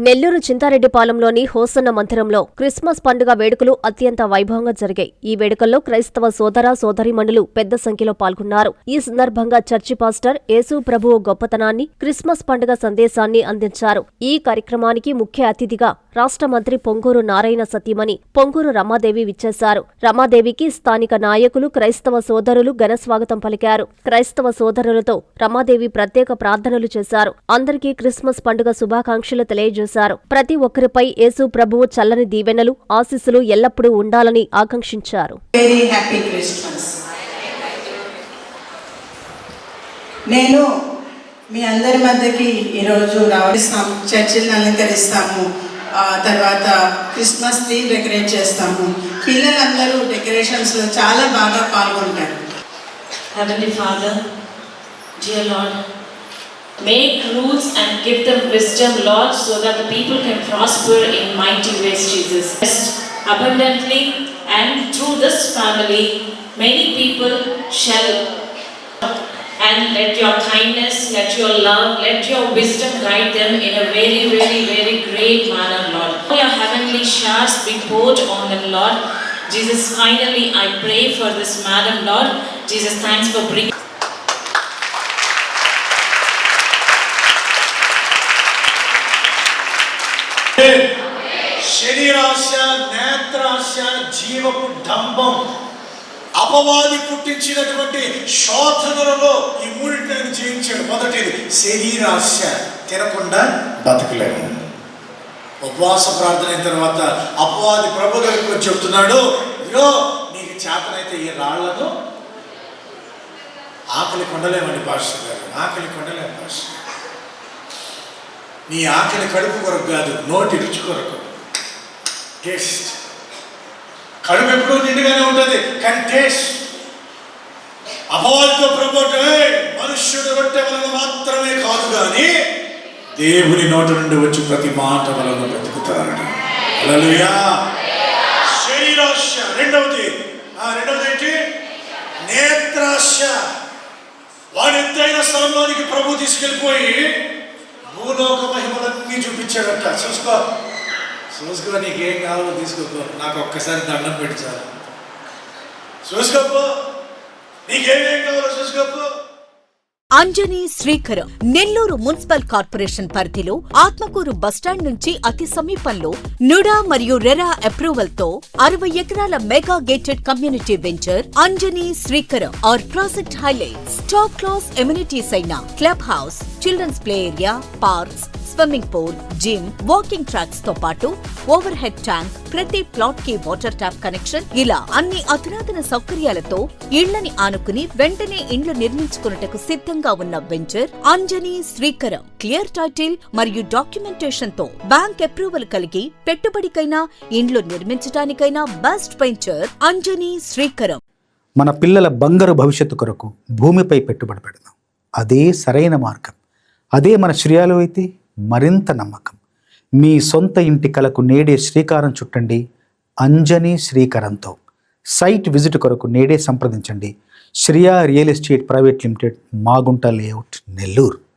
Nellore చింతారెడ్డిపాలెంలోని hosanna మందిరంలో Christmas పండుగ వేడుకలు అత్యంత వైభవంగా జరిగాయి. ఈ వేడుకల్లో క్రైస్తవ సోదర సోదరీమణులు పెద్ద సంఖ్యలో పాల్గొన్నారు. ఈ సందర్భంగా చర్చి పాస్టర్ యేసు ప్రభువు గొప్పతనాన్ని, క్రిస్మస్ పండుగ సందేశాన్ని అందించారు. ఈ కార్యక్రమానికి ముఖ్య అతిథిగా రాష్ట్ర మంత్రి పొంగూరు నారాయణ సతీమణి పొంగూరు రమాదేవి విచ్చేశారు. రమాదేవికి స్థానిక నాయకులు, క్రైస్తవ సోదరులు ఘనస్వాగతం పలికారు. క్రైస్తవ సోదరులతో రమాదేవి ప్రత్యేక ప్రార్థనలు చేశారు. అందరికీ క్రిస్మస్ పండుగ శుభాకాంక్షలు తెలియజేశారు. ప్రతి ఒక్కరిపై యేసు ప్రభువు చల్లని దీవెనలు, ఆశీస్సులు ఎల్లప్పుడూ ఉండాలని ఆకాంక్షించారు. నేను మీ అందరి మధ్యకి ఈరోజు రావస్తాము, చర్చిలను అలంకరిస్తాము, తర్వాత క్రిస్మస్ ట్రీ డెకరేట్ చేస్తాము. పిల్లలందరూ డెకరేషన్స్లో చాలా బాగా పాల్గొంటారు. Heavenly Father, dear Lord, make rules and give them wisdom, Lord, so that the people can prosper in mighty ways, Jesus. Rest abundantly, and through this family, many people shall. And let your kindness, let your love, let your wisdom guide them in a very, very, very great manner, Lord. Your heavenly showers be poured on them, Lord. Jesus, finally, I pray for this madam, Lord. Jesus, thanks for bringing. శరీరాశ, నేత్రాశ, జీవపు డంబం, అపవాది పుట్టించినటువంటి శోధనలలో ఈ మూడింటిని జయించాడు. మొదటిది శరీరాశ, తినకుండా బతకలేము. ఉపవాస ప్రార్థన అయిన తర్వాత అపవాది ప్రభు దగ్గరికి వచ్చి చెప్తున్నాడు, ఇదిగో నీకు చేతనైతే ఈ రాళ్లను ఆకలి కొండలేమండి పాస్టర్ గారు, ఆకలి కొండలేము పాస్టర్. నీ ఆకలి కడుపు కొరకు కాదు, నోటి రుచి కొరకు. టేస్ట్, కడుపు ఎప్పుడూ నిండుగానే ఉంటుంది, కానీ టేస్ట్. అపవాదితో ప్రభుత్వ మనుష్యుడు రొట్టె వలన మాత్రమే కాదు కానీ దేవుని నోటి నుండి వచ్చి ప్రతి మాట వలన బ్రతుకుతారని. హల్లెలూయా. శరీరాశ. రెండవది ఏంటి? నేత్రాశ. వాడి ఎత్తైన స్థలంలోనికి ప్రభు తీసుకెళ్ళిపోయి భూలోక మహిమలన్నీ చూపించాడట. చూసుకో నీకేం కావాలో తీసుకోపో, నాకు ఒక్కసారి దండం పెట్టాలి. చూసుకోపో, నీకేమేం కావాలో చూసుకోపో. అంజనీ శ్రీకరం నెల్లూరు మున్సిపల్ కార్పొరేషన్ పరిధిలో ఆత్మకూరు బస్టాండ్ నుంచి అతి సమీపంలో నుడా మరియు రెరా అప్రూవల్ తో 60 ఎకరాల mega gated community venture Anjani Srikaram. Our project highlights top class amenities అయిన club house, children's play area, parks, swimming pool, gym, walking tracks తో పాటు ఓవర్ హెడ్ ట్యాంక్, ప్రతి ప్లాట్ కి వాటర్ ట్యాప్ కనెక్షన్, ఇలా అన్ని అధునాతన సౌకర్యాలతో ఇళ్లని ఆనుకుని వెంటనే ఇండ్లు నిర్మించుకున్నటకు సిద్ధంగా ఉన్న venture Anjani Srikaram. Clear title మరియు డాక్యుమెంటేషన్ తో బ్యాంక్ అప్రూవల్ కలిగి పెట్టుబడికైనా ఇండ్లు నిర్మించడానికైనా బెస్ట్ వెంచర్ అంజనీ శ్రీకరం. మన పిల్లల బంగారు భవిష్యత్తు కొరకు భూమిపై పెట్టుబడి పెడదాం. అదే సరైన మార్గం. అదే మన శ్రేయాలు అయితే మరింత నమ్మకం. మీ సొంత ఇంటి కలకు నేడే శ్రీకారం చుట్టండి అంజనీ శ్రీకరంతో. సైట్ విజిట్ కొరకు నేడే సంప్రదించండి. Shriya real estate private limited, Magunta layout, Nellore.